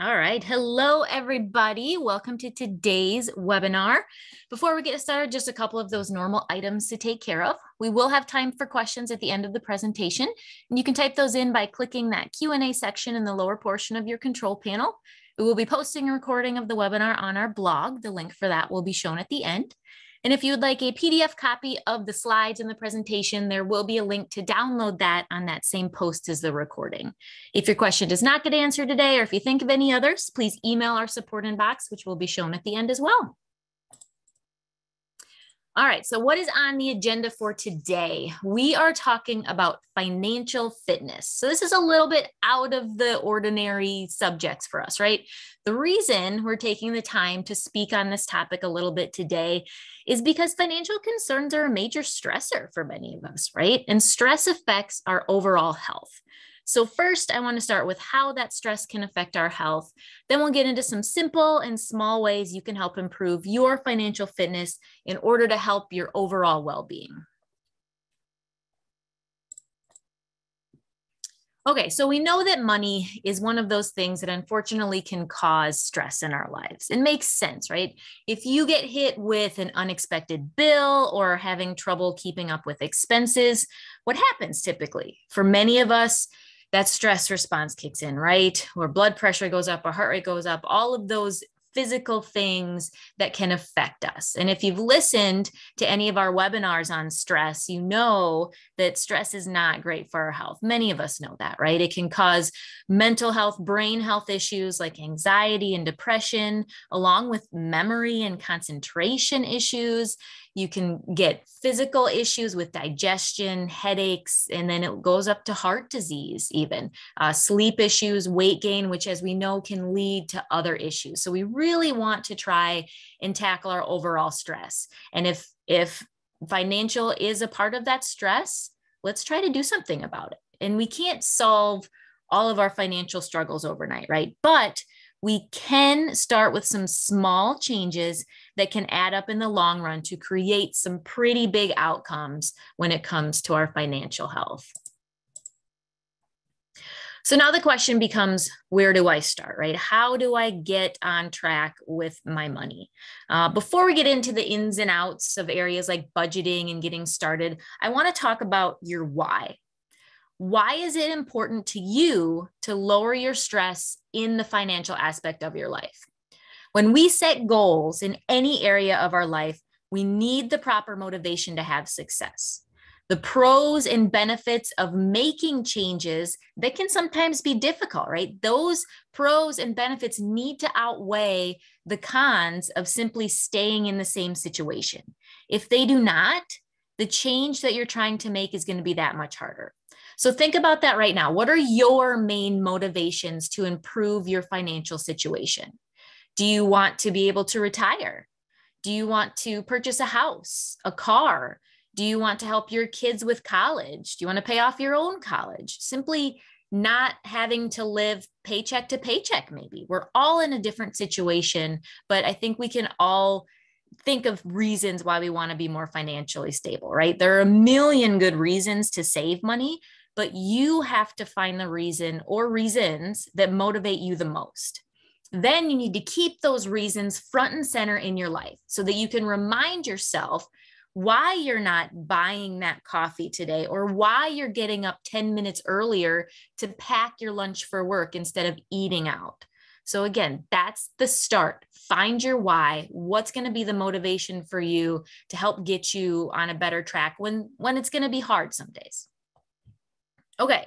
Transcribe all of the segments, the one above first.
All right. Hello, everybody. Welcome to today's webinar. Before we get started, just a couple of those normal items to take care of. We will have time for questions at the end of the presentation, and you can type those in by clicking that Q&A section in the lower portion of your control panel. We will be posting a recording of the webinar on our blog. The link for that will be shown at the end. And if you would like a PDF copy of the slides and the presentation, there will be a link to download that on that same post as the recording. If your question does not get answered today, or if you think of any others, please email our support inbox, which will be shown at the end as well. All right, so what is on the agenda for today? We are talking about financial fitness. So this is a little bit out of the ordinary subjects for us, right? The reason we're taking the time to speak on this topic a little bit today is because financial concerns are a major stressor for many of us, right? And stress affects our overall health. So first, I want to start with how that stress can affect our health. Then we'll get into some simple and small ways you can help improve your financial fitness in order to help your overall well-being. Okay, so we know that money is one of those things that unfortunately can cause stress in our lives. It makes sense, right? If you get hit with an unexpected bill or having trouble keeping up with expenses, what happens typically? For many of us, that stress response kicks in, right? Where blood pressure goes up, our heart rate goes up, all of those physical things that can affect us. And if you've listened to any of our webinars on stress, you know that stress is not great for our health. Many of us know that, right? It can cause mental health, brain health issues like anxiety and depression, along with memory and concentration issues. You can get physical issues with digestion, headaches, and then it goes up to heart disease even, sleep issues, weight gain, which as we know can lead to other issues. So we really want to try and tackle our overall stress. And if financial is a part of that stress, let's try to do something about it. And we can't solve all of our financial struggles overnight, right? But we can start with some small changes that can add up in the long run to create some pretty big outcomes when it comes to our financial health. So now the question becomes, where do I start, right? How do I get on track with my money? Before we get into the ins and outs of areas like budgeting and getting started, I want to talk about your why. Why is it important to you to lower your stress in the financial aspect of your life? When we set goals in any area of our life, we need the proper motivation to have success. The pros and benefits of making changes that can sometimes be difficult, right? Those pros and benefits need to outweigh the cons of simply staying in the same situation. If they do not, the change that you're trying to make is going to be that much harder. So think about that right now. What are your main motivations to improve your financial situation? Do you want to be able to retire? Do you want to purchase a house, a car? Do you want to help your kids with college? Do you want to pay off your own college? Simply not having to live paycheck to paycheck, maybe. We're all in a different situation, but I think we can all think of reasons why we want to be more financially stable, right? There are a million good reasons to save money, but you have to find the reason or reasons that motivate you the most. Then you need to keep those reasons front and center in your life so that you can remind yourself why you're not buying that coffee today or why you're getting up 10 minutes earlier to pack your lunch for work instead of eating out. So again, that's the start. Find your why. What's going to be the motivation for you to help get you on a better track when it's going to be hard some days. Okay,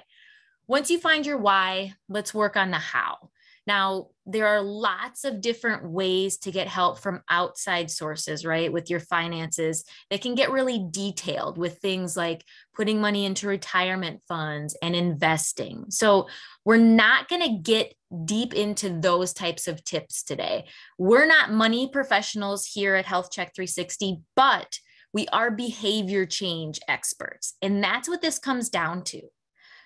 once you find your why, let's work on the how. Now, there are lots of different ways to get help from outside sources, right, with your finances that can get really detailed with things like putting money into retirement funds and investing. So we're not going to get deep into those types of tips today. We're not money professionals here at Health Check 360, but we are behavior change experts. And that's what this comes down to.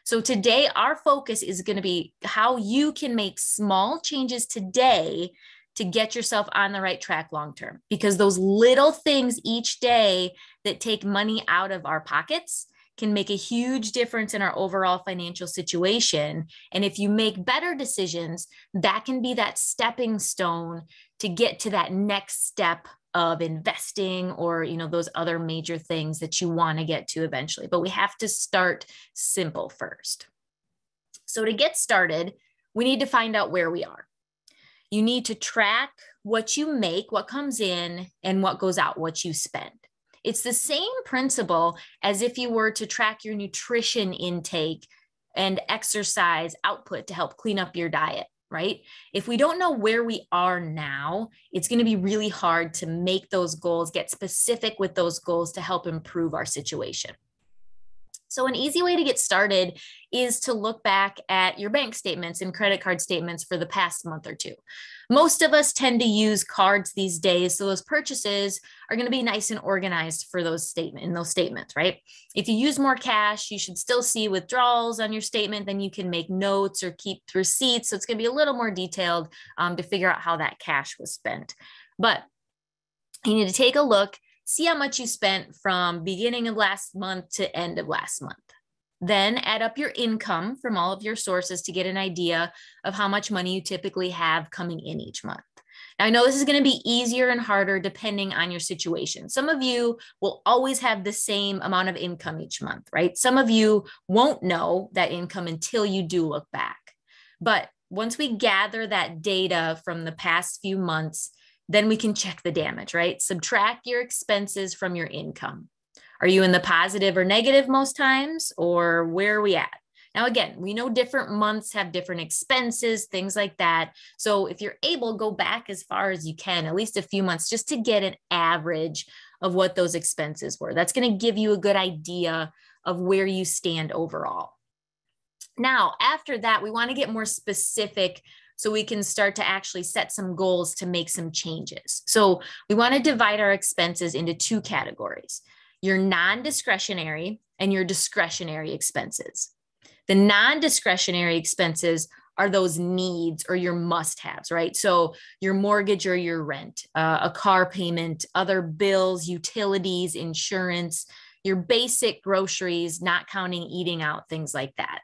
So today, our focus is going to be how you can make small changes today to get yourself on the right track long-term, because those little things each day that take money out of our pockets can make a huge difference in our overall financial situation. And if you make better decisions, that can be that stepping stone to get to that next step of investing, or, you know, those other major things that you want to get to eventually. But we have to start simple first. So to get started, we need to find out where we are. You need to track what you make, what comes in, and what goes out, what you spend. It's the same principle as if you were to track your nutrition intake and exercise output to help clean up your diet, right? If we don't know where we are now, it's going to be really hard to make those goals, get specific with those goals to help improve our situation. So an easy way to get started is to look back at your bank statements and credit card statements for the past month or two. Most of us tend to use cards these days, so those purchases are going to be nice and organized for those statements, right? If you use more cash, you should still see withdrawals on your statement. Then you can make notes or keep receipts. So it's going to be a little more detailed to figure out how that cash was spent. But you need to take a look, see how much you spent from beginning of last month to end of last month. Then add up your income from all of your sources to get an idea of how much money you typically have coming in each month. Now, I know this is going to be easier and harder depending on your situation. Some of you will always have the same amount of income each month, right? Some of you won't know that income until you do look back. But once we gather that data from the past few months, then we can check the damage, right? Subtract your expenses from your income. Are you in the positive or negative most times, or where are we at? Now, again, we know different months have different expenses, things like that. So if you're able, go back as far as you can, at least a few months, just to get an average of what those expenses were. That's going to give you a good idea of where you stand overall. Now, after that, we want to get more specific so we can start to actually set some goals to make some changes. So we want to divide our expenses into two categories: your non-discretionary and your discretionary expenses. The non-discretionary expenses are those needs or your must-haves, right? So your mortgage or your rent, a car payment, other bills, utilities, insurance, your basic groceries, not counting eating out, things like that.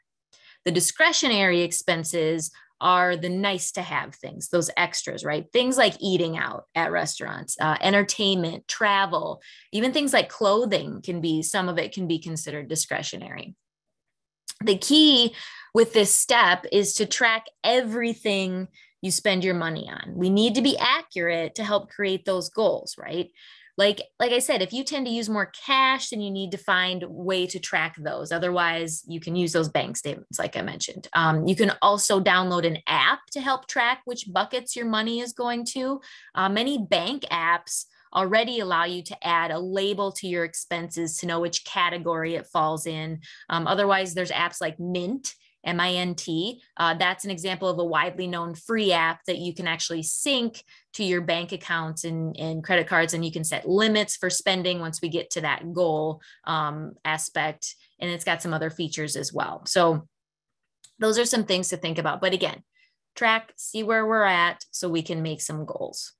The discretionary expenses are the nice to have things, those extras, right? Things like eating out at restaurants, entertainment, travel, even things like clothing some of it can be considered discretionary. The key with this step is to track everything you spend your money on. We need to be accurate to help create those goals, right? Like I said, if you tend to use more cash, then you need to find a way to track those. Otherwise, you can use those bank statements, like I mentioned. You can also download an app to help track which buckets your money is going to. Many bank apps already allow you to add a label to your expenses to know which category it falls in. Otherwise, there's apps like Mint, MINT. That's an example of a widely known free app that you can actually sync to your bank accounts and credit cards, and you can set limits for spending once we get to that goal aspect. And it's got some other features as well. So those are some things to think about. But again, track, see where we're at so we can make some goals.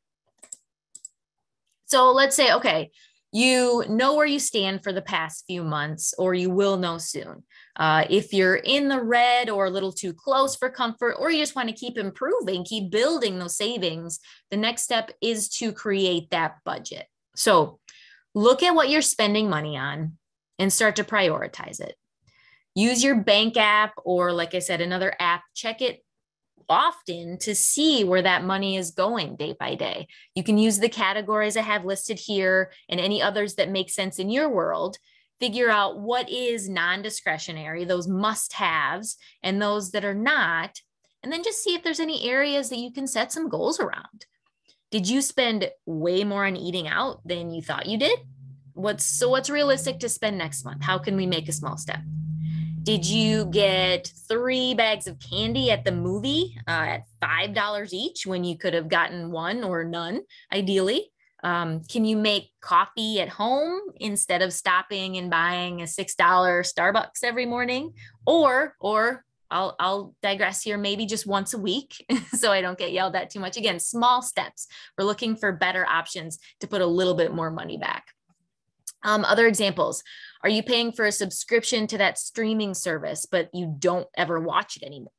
So let's say, okay, you know where you stand for the past few months, or you will know soon. If you're in the red or a little too close for comfort, or you just want to keep improving, keep building those savings, the next step is to create that budget. So look at what you're spending money on and start to prioritize it. Use your bank app, or like I said, another app, check it often to see where that money is going day by day. You can use the categories I have listed here and any others that make sense in your world. Figure out what is non-discretionary, those must-haves, and those that are not, and then just see if there's any areas that you can set some goals around. Did you spend way more on eating out than you thought you did? What's realistic to spend next month? How can we make a small step? Did you get 3 bags of candy at the movie at $5 each when you could have gotten one or none, ideally? Can you make coffee at home instead of stopping and buying a $6 Starbucks every morning? Or I'll digress here, maybe just once a week so I don't get yelled at too much. Again, small steps. We're looking for better options to put a little bit more money back. Other examples, are you paying for a subscription to that streaming service, but you don't ever watch it anymore?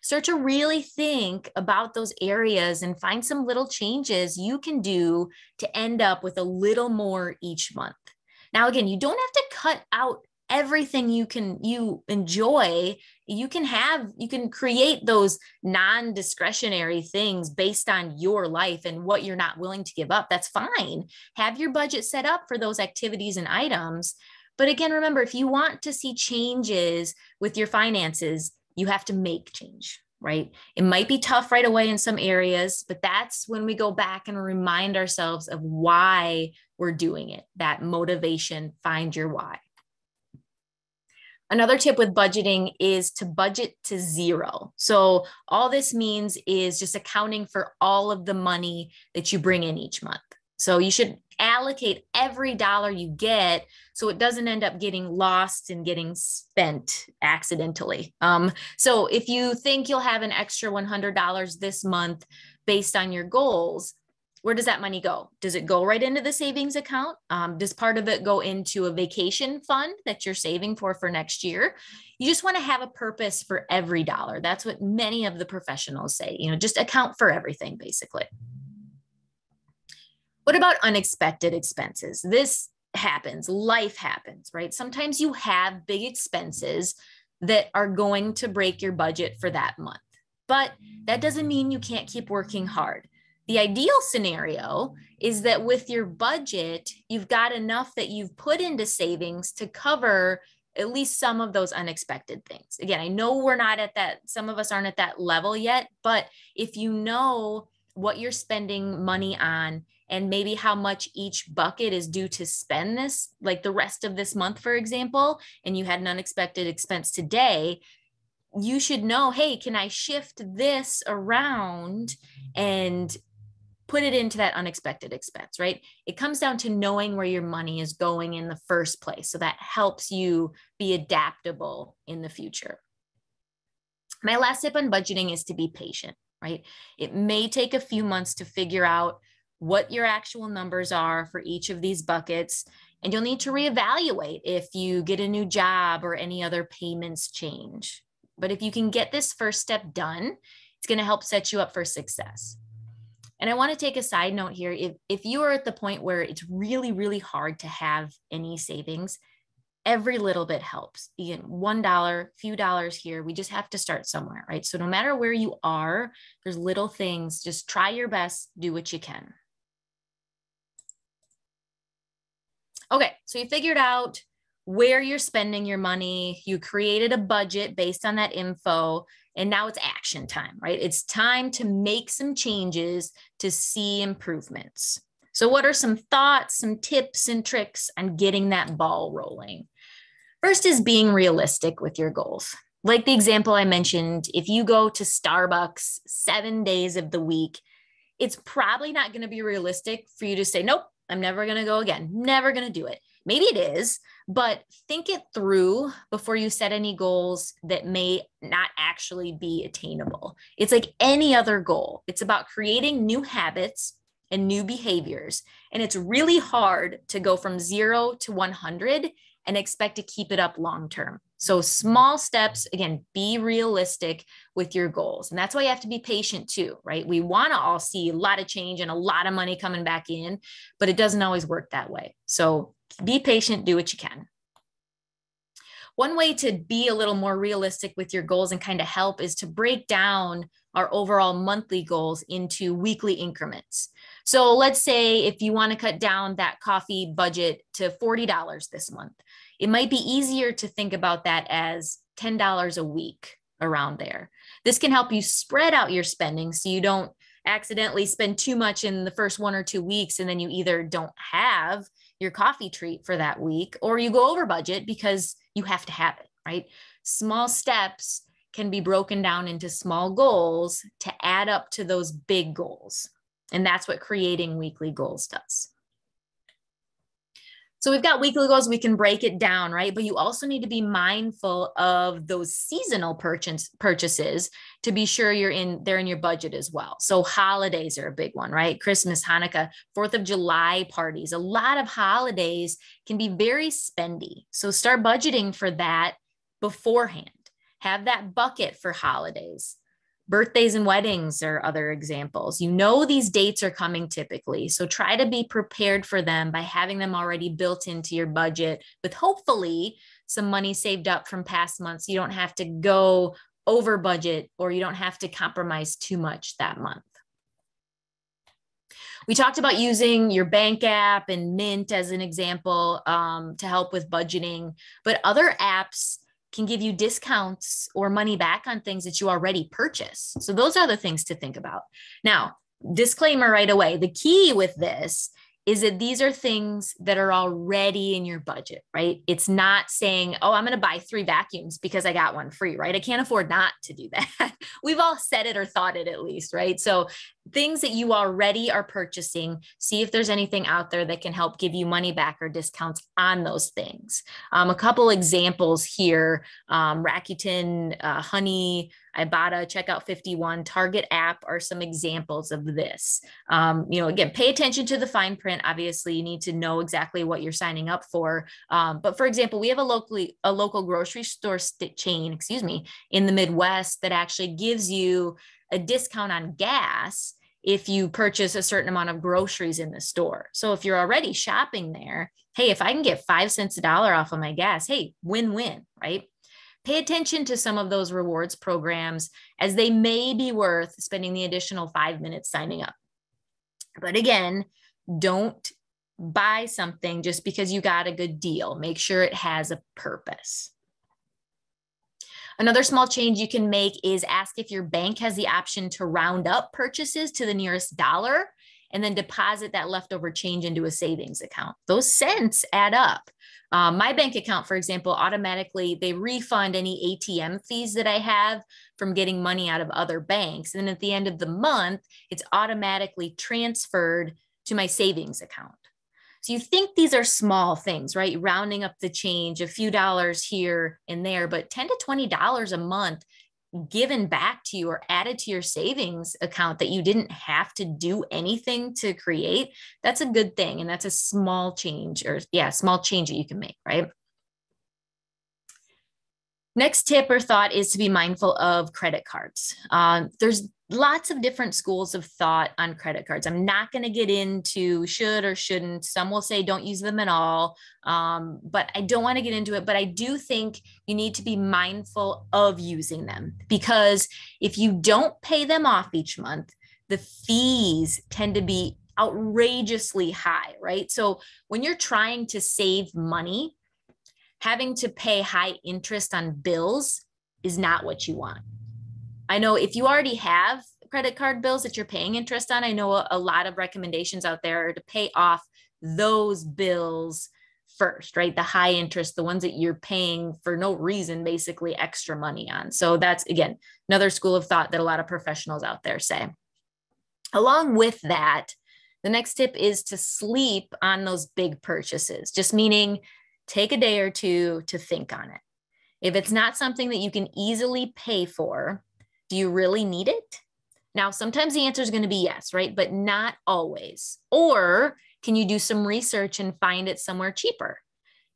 Start to really think about those areas and find some little changes you can do to end up with a little more each month. Now, again, you don't have to cut out everything you enjoy. You can create those non-discretionary things based on your life and what you're not willing to give up. That's fine. Have your budget set up for those activities and items. But again, remember, if you want to see changes with your finances, you have to make change, right? It might be tough right away in some areas, but that's when we go back and remind ourselves of why we're doing it. That motivation, find your why. Another tip with budgeting is to budget to zero. So all this means is just accounting for all of the money that you bring in each month. So you should allocate every dollar you get so it doesn't end up getting lost and getting spent accidentally. So if you think you'll have an extra $100 this month based on your goals, where does that money go? Does it go right into the savings account? Does part of it go into a vacation fund that you're saving for next year? You just want to have a purpose for every dollar. That's what many of the professionals say, just account for everything basically. What about unexpected expenses? This happens, life happens, right? Sometimes you have big expenses that are going to break your budget for that month, but that doesn't mean you can't keep working hard. The ideal scenario is that with your budget, you've got enough that you've put into savings to cover at least some of those unexpected things. Again, I know we're not at that, some of us aren't at that level yet, but if you know what you're spending money on and maybe how much each bucket is due to spend this, like the rest of this month, for example, and you had an unexpected expense today, you should know, hey, can I shift this around and put it into that unexpected expense, right? It comes down to knowing where your money is going in the first place. So that helps you be adaptable in the future. My last tip on budgeting is to be patient, right? It may take a few months to figure out what your actual numbers are for each of these buckets, and you'll need to reevaluate if you get a new job or any other payments change. But if you can get this first step done, it's going to help set you up for success. And I want to take a side note here. If you are at the point where it's really, really hard to have any savings, every little bit helps. Again, $1, few dollars here. We just have to start somewhere, right? So no matter where you are, there's little things. Just try your best, do what you can. Okay, so you figured out where you're spending your money. You created a budget based on that info. And now it's action time, right? It's time to make some changes to see improvements. So what are some thoughts, some tips and tricks on getting that ball rolling? First is being realistic with your goals. Like the example I mentioned, if you go to Starbucks 7 days of the week, it's probably not going to be realistic for you to say, nope, I'm never going to go again, never going to do it. Maybe it is, but think it through before you set any goals that may not actually be attainable. It's like any other goal. It's about creating new habits and new behaviors. And it's really hard to go from 0 to 100 and expect to keep it up long term. So small steps, again, be realistic with your goals. And that's why you have to be patient too, right? We want to all see a lot of change and a lot of money coming back in, but it doesn't always work that way. So be patient, do what you can. One way to be a little more realistic with your goals and kind of help is to break down our overall monthly goals into weekly increments. So let's say if you want to cut down that coffee budget to $40 this month, it might be easier to think about that as $10 a week around there. This can help you spread out your spending so you don't accidentally spend too much in the first 1 or 2 weeks and then you either don't have your coffee treat for that week or you go over budget because you have to have it, right? Small steps can be broken down into small goals to add up to those big goals. And that's what creating weekly goals does. So we've got weekly goals, we can break it down, right? But you also need to be mindful of those seasonal purchases to be sure they're in your budget as well. So holidays are a big one, right? Christmas, Hanukkah, 4th of July parties. A lot of holidays can be very spendy. So start budgeting for that beforehand. Have that bucket for holidays. Birthdays and weddings are other examples. You know these dates are coming typically, so try to be prepared for them by having them already built into your budget with hopefully some money saved up from past months. You don't have to go over budget or you don't have to compromise too much that month. We talked about using your bank app and Mint as an example to help with budgeting, but other apps can give you discounts or money back on things that you already purchased. So those are the things to think about. Now, disclaimer right away, the key with this is that these are things that are already in your budget, right? It's not saying, oh, I'm going to buy 3 vacuums because I got one free, right? I can't afford not to do that. We've all said it or thought it at least, right? So things that you already are purchasing, see if there's anything out there that can help give you money back or discounts on those things. A couple examples here, Rakuten, Honey, Ibotta, Checkout 51, Target app are some examples of this. Again, pay attention to the fine print. Obviously, you need to know exactly what you're signing up for. But for example, we have a local grocery store chain, in the Midwest that actually gives you a discount on gas if you purchase a certain amount of groceries in the store. So if you're already shopping there, hey, if I can get 5 cents a dollar off of my gas, hey, win-win, right? Pay attention to some of those rewards programs as they may be worth spending the additional 5 minutes signing up. But again, don't buy something just because you got a good deal. Make sure it has a purpose. Another small change you can make is ask if your bank has the option to round up purchases to the nearest dollar and then deposit that leftover change into a savings account. Those cents add up. My bank account, for example, automatically, they refund any ATM fees that I have from getting money out of other banks. And at the end of the month, it's automatically transferred to my savings account. So you think these are small things, right? Rounding up the change, a few dollars here and there, but $10 to $20 a month given back to you or added to your savings account that you didn't have to do anything to create, that's a good thing. And that's a small change small change that you can make, right? Next tip or thought is to be mindful of credit cards. There's lots of different schools of thought on credit cards. I'm not going to get into should or shouldn't. Some will say don't use them at all, but I don't want to get into it. But I do think you need to be mindful of using them because if you don't pay them off each month, the fees tend to be outrageously high, right? So when you're trying to save money, having to pay high interest on bills is not what you want. I know if you already have credit card bills that you're paying interest on, I know a lot of recommendations out there are to pay off those bills first, right? The high interest, the ones that you're paying for no reason, basically extra money on. So that's, again, another school of thought that a lot of professionals out there say. Along with that, the next tip is to sleep on those big purchases, just meaning take a day or two to think on it. If it's not something that you can easily pay for, do you really need it? Now, sometimes the answer is going to be yes, right? But not always. Or can you do some research and find it somewhere cheaper?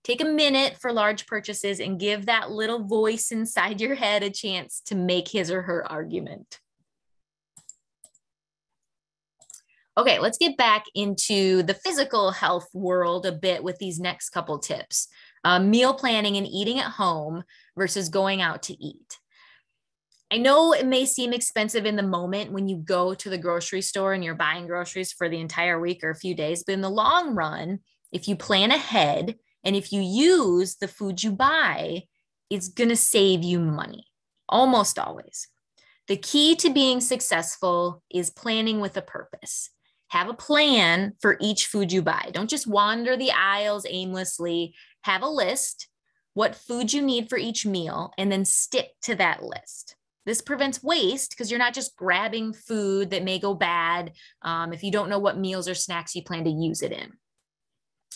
Take a minute for large purchases and give that little voice inside your head a chance to make his or her argument. Okay, let's get back into the physical health world a bit with these next couple tips. Meal planning and eating at home versus going out to eat. I know it may seem expensive in the moment when you go to the grocery store and you're buying groceries for the entire week or a few days, but in the long run, if you plan ahead and if you use the food you buy, it's going to save you money, almost always. The key to being successful is planning with a purpose. Have a plan for each food you buy. Don't just wander the aisles aimlessly. Have a list, what food you need for each meal, and then stick to that list. This prevents waste because you're not just grabbing food that may go bad if you don't know what meals or snacks you plan to use it in.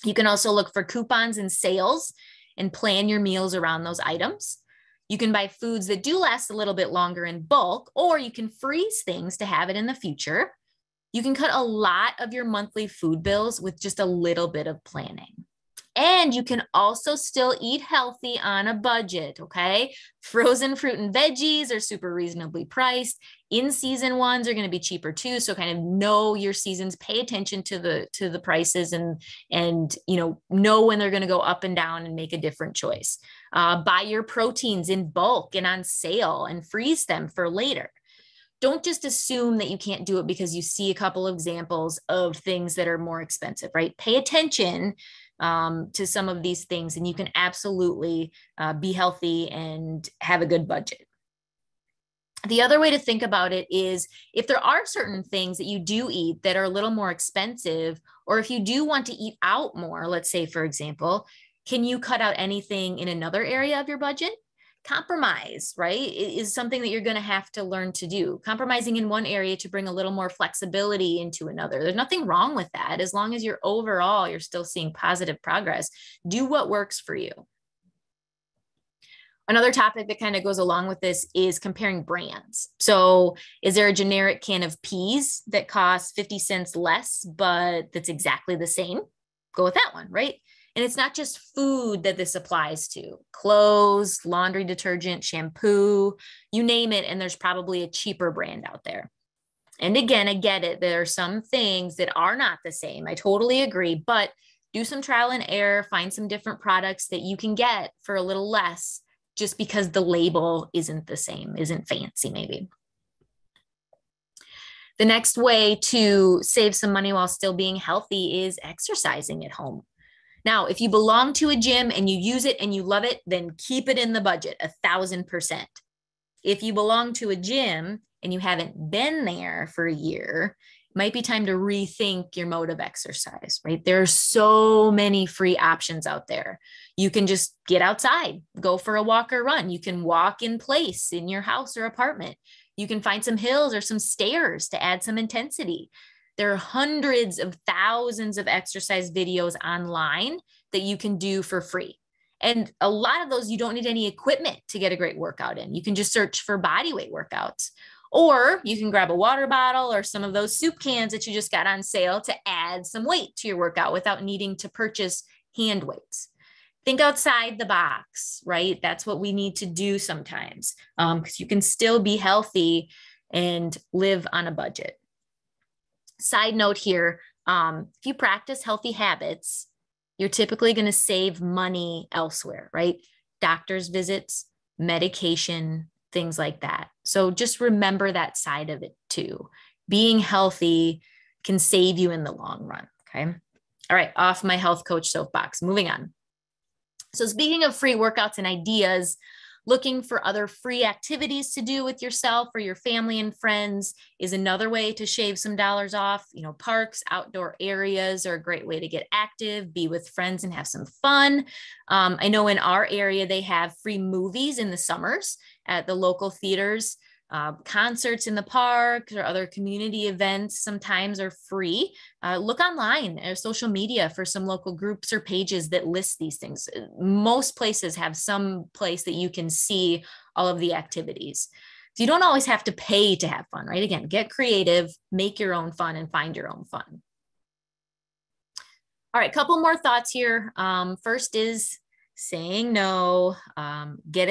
You can also look for coupons and sales and plan your meals around those items. You can buy foods that do last a little bit longer in bulk, or you can freeze things to have it in the future. You can cut a lot of your monthly food bills with just a little bit of planning. And you can also still eat healthy on a budget, okay? Frozen fruit and veggies are super reasonably priced. In-season ones are going to be cheaper too. So kind of know your seasons, pay attention to the prices and know when they're going to go up and down and make a different choice. Buy your proteins in bulk and on sale and freeze them for later. Don't just assume that you can't do it because you see a couple of examples of things that are more expensive, right? Pay attention to some of these things, and you can absolutely be healthy and have a good budget. The other way to think about it is if there are certain things that you do eat that are a little more expensive, or if you do want to eat out more, let's say, for example, can you cut out anything in another area of your budget? Compromise, right, is something that you're going to have to learn to do. Compromising in one area to bring a little more flexibility into another. There's nothing wrong with that. As long as you're still seeing positive progress, do what works for you. Another topic that kind of goes along with this is comparing brands. So is there a generic can of peas that costs 50 cents less, but that's exactly the same? Go with that one, right? And it's not just food that this applies to. Clothes, laundry detergent, shampoo, you name it, and there's probably a cheaper brand out there. And again, I get it. There are some things that are not the same. I totally agree, but do some trial and error, find some different products that you can get for a little less just because the label isn't the same, isn't fancy maybe. The next way to save some money while still being healthy is exercising at home. Now, if you belong to a gym and you use it and you love it, then keep it in the budget, 1,000%. If you belong to a gym and you haven't been there for a year, it might be time to rethink your mode of exercise, right? There are so many free options out there. You can just get outside, go for a walk or run. You can walk in place in your house or apartment. You can find some hills or some stairs to add some intensity. There are hundreds of thousands of exercise videos online that you can do for free. And a lot of those, you don't need any equipment to get a great workout in. You can just search for body weight workouts, or you can grab a water bottle or some of those soup cans that you just got on sale to add some weight to your workout without needing to purchase hand weights. Think outside the box, right? That's what we need to do sometimes, because you can still be healthy and live on a budget. Side note here, if you practice healthy habits, you're typically going to save money elsewhere, right? Doctor's visits, medication, things like that. So just remember that side of it too. Being healthy can save you in the long run, okay? All right, off my health coach soapbox, moving on. So speaking of free workouts and ideas, looking for other free activities to do with yourself or your family and friends is another way to shave some dollars off. You know, parks, outdoor areas are a great way to get active, be with friends and have some fun. I know in our area, they have free movies in the summers at the local theaters. Concerts in the park or other community events sometimes are free. Look online or social media for some local groups or pages that list these things. Most places have some place that you can see all of the activities. So you don't always have to pay to have fun, right? Again, get creative, make your own fun, and find your own fun. All right, couple more thoughts here. First is saying no. I get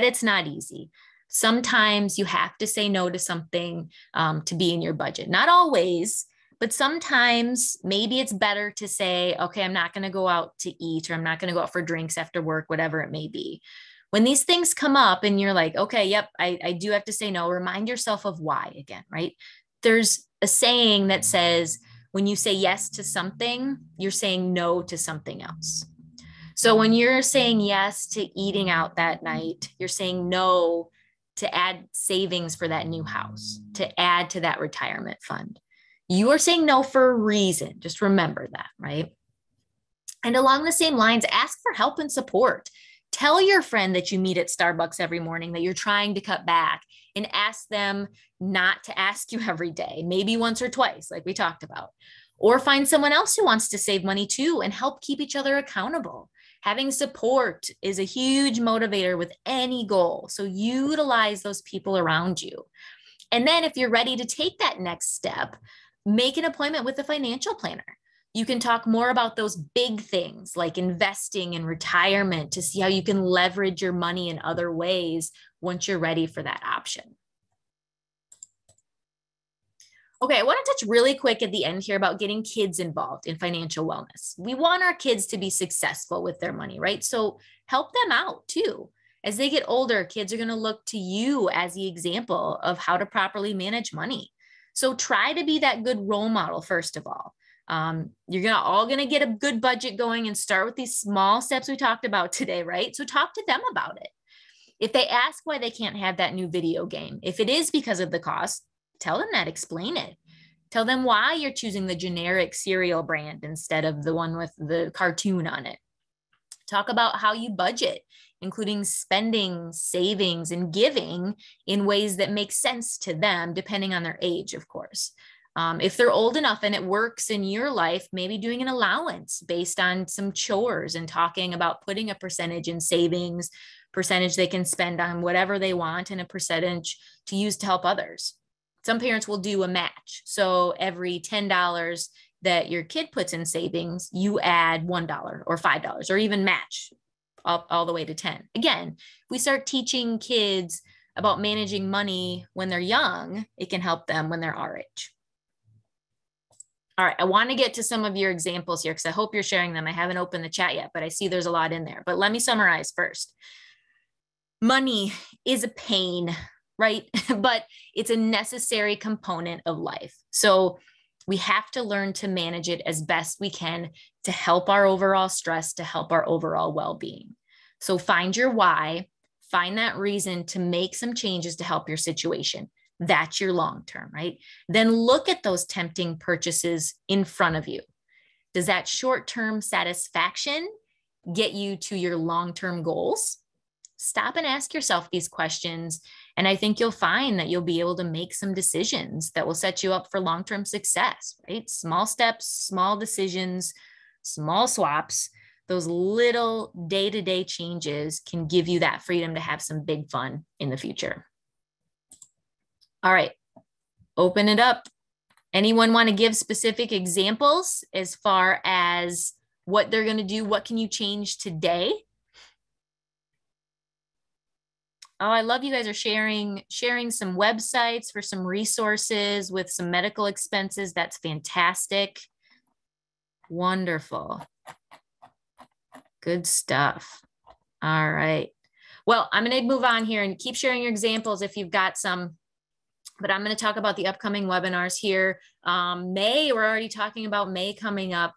it's not easy. Sometimes you have to say no to something to be in your budget. Not always, but sometimes maybe it's better to say, okay, I'm not going to go out to eat, or I'm not going to go out for drinks after work, whatever it may be. When these things come up and you're like, okay, yep, I do have to say no, remind yourself of why again, right? There's a saying that says, when you say yes to something, you're saying no to something else. So when you're saying yes to eating out that night, you're saying no to add savings for that new house, to add to that retirement fund. You are saying no for a reason. Just remember that, right? And along the same lines, ask for help and support. Tell your friend that you meet at Starbucks every morning that you're trying to cut back and ask them not to ask you every day, maybe once or twice, like we talked about. Or find someone else who wants to save money too and help keep each other accountable. Having support is a huge motivator with any goal. So utilize those people around you. And then if you're ready to take that next step, make an appointment with a financial planner. You can talk more about those big things like investing and retirement to see how you can leverage your money in other ways once you're ready for that option. Okay, I want to touch really quick at the end here about getting kids involved in financial wellness. We want our kids to be successful with their money, right? So help them out too. As they get older, kids are going to look to you as the example of how to properly manage money. So try to be that good role model, first of all. You're all going to get a good budget going and start with these small steps we talked about today, right? So talk to them about it. If they ask why they can't have that new video game, if it is because of the cost, tell them that, explain it. Tell them why you're choosing the generic cereal brand instead of the one with the cartoon on it. Talk about how you budget, including spending, savings, and giving in ways that make sense to them, depending on their age, of course. If they're old enough and it works in your life, maybe doing an allowance based on some chores and talking about putting a percentage in savings, percentage they can spend on whatever they want, and a percentage to use to help others. Some parents will do a match. So every $10 that your kid puts in savings, you add $1 or $5 or even match all the way to 10. Again, if we start teaching kids about managing money when they're young, it can help them when they're our age. All right, I want to get to some of your examples here because I hope you're sharing them. I haven't opened the chat yet, but I see there's a lot in there. But let me summarize first. Money is a pain, right? But it's a necessary component of life. So we have to learn to manage it as best we can to help our overall stress, to help our overall well-being. So find your why, find that reason to make some changes to help your situation. That's your long-term, right? Then look at those tempting purchases in front of you. Does that short-term satisfaction get you to your long-term goals? Stop and ask yourself these questions. And I think you'll find that you'll be able to make some decisions that will set you up for long-term success, right? Small steps, small decisions, small swaps. Those little day-to-day changes can give you that freedom to have some big fun in the future. All right, open it up. Anyone want to give specific examples as far as what they're going to do? What can you change today? Oh, I love you guys are sharing some websites for some resources with some medical expenses. That's fantastic. Wonderful. Good stuff. All right. Well, I'm going to move on here and keep sharing your examples if you've got some, but I'm going to talk about the upcoming webinars here. May, we're already talking about May coming up.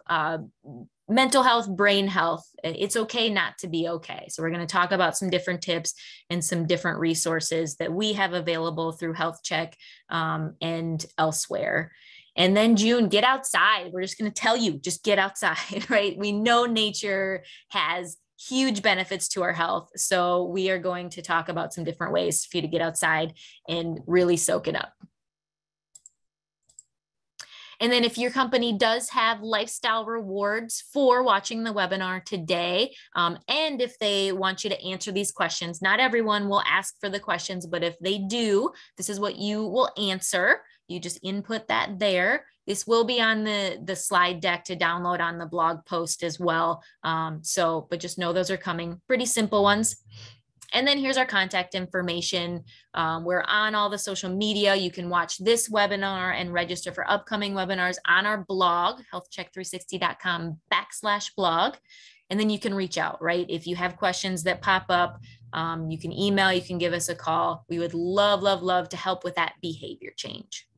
Mental health, brain health. It's okay not to be okay. So we're going to talk about some different tips and some different resources that we have available through Health Check and elsewhere. And then June, get outside. We're just going to tell you, just get outside, right? We know nature has huge benefits to our health. So we are going to talk about some different ways for you to get outside and really soak it up. And then if your company does have lifestyle rewards for watching the webinar today, and if they want you to answer these questions, not everyone will ask for the questions, but if they do, this is what you will answer. You just input that there. This will be on the slide deck to download on the blog post as well. But just know those are coming, pretty simple ones. And then here's our contact information. We're on all the social media. You can watch this webinar and register for upcoming webinars on our blog, healthcheck360.com/blog. And then you can reach out, right? If you have questions that pop up, you can email, you can give us a call. We would love, love, love to help with that behavior change.